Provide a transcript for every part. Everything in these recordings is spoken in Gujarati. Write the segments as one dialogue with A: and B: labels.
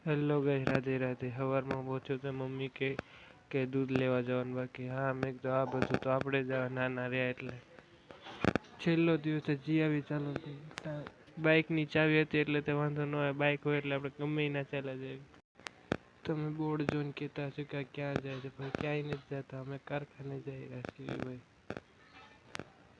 A: Hello guys, Radhe Radhe. સવારમાં પહોંચ્યો તો મમ્મી કે દૂધ લેવા જવાનું બાકી. હા, મેં કીધું આ બધું તો આપણે જવા નાના રહ્યા એટલે છેલ્લો દિવસે જી આવી ચાલો. બાઇકની ચાવી હતી એટલે તે વાંધો ન આવે, બાઇક હોય એટલે આપણે ગમે ના ચાલે જાય. તમે બોર્ડ જોઈને કહેતા હશો કે ક્યાં જાય છે, ભાઈ ક્યાંય નથી જતા, અમે કારખાને જઈ રહ્યા છીએ ભાઈ.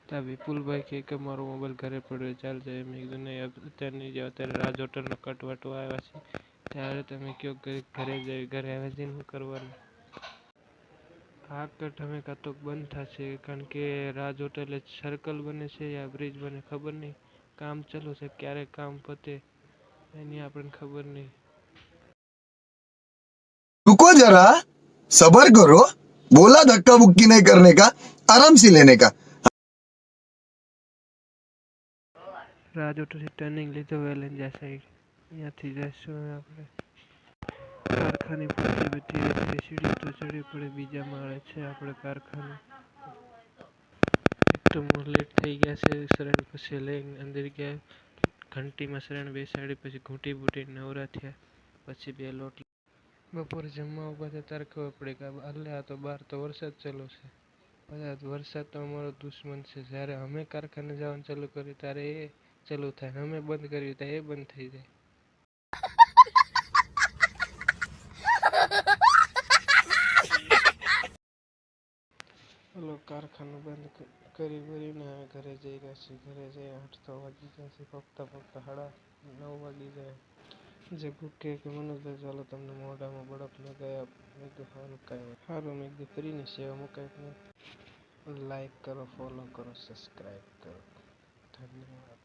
A: ત્યાં વિપુલભાઈ કે મારો મોબાઈલ ઘરે પડ્યો ચાલ જાય. મેં કીધું નહીં, અત્યારે નહીં જાવ, અત્યારે રાજ હોટલનો કટ વાટવા આવ્યા છે. ત્યારે તમે કહો ઘરે જઈ, ઘરે આવે છે શું કરવાનું. આ કટ હવે કાં તો બંધ થશે, કારણ કે રાજ હોટલે સર્કલ બને છે યા બ્રિજ બને ખબર નહીં. કામ ચાલુ છે, ક્યારે કામ પતે એની આપણને ખબર નહીં.
B: रुको जरा, सबर करो, बोला धक्का बुक्की नहीं करने का, आराम से लेने का।
A: રાજ હોટલથી ટર્નિંગ લીધો વેલેન્જા સાઈડ, અહીંયાથી જઈશું આપણે કારખાને. પછી ધીરે ધીરે સીડી તો ચડવી પડે, બીજા માળે છે આપણે કારખાનું. એકદમ લેટ થઈ ગયા છે. શરણ પછી લઈને અંદર ગયા, ઘંટીમાં શરણ બેસાડી પછી ઘૂંટી બૂટી નવરા થયા. પછી બે લોટ બપોરે જમવા ઉભા થયા ત્યારે ખબર પડી કે અલ્લે આ તો બહાર તો વરસાદ ચાલુ છે. બધા વરસાદ તો અમારો દુશ્મન છે. જ્યારે અમે કારખાને જવાનું ચાલુ કર્યું ત્યારે એ ચાલુ થાય, અમે બંધ કર્યું ત્યારે એ બંધ થઈ જાય. કારખાનું બંધ કરી ભરીને હવે ઘરે જઈ રહ્યા છીએ. ઘરે જઈ 8 તો વાગી ગયા છે, ફક્ત 9 વાગી જાય. જે ભૂકે કે મનોજભાઈ ચાલો તમને મોઢામાં બરફ લગાવ્યા. મેં કીધું સારું કાંઈ સારું. મેં કીધું ફ્રીની સેવા મુકાય. લાઈક કરો, ફોલો કરો, સબસ્ક્રાઈબ કરો. ધન્યવાદ.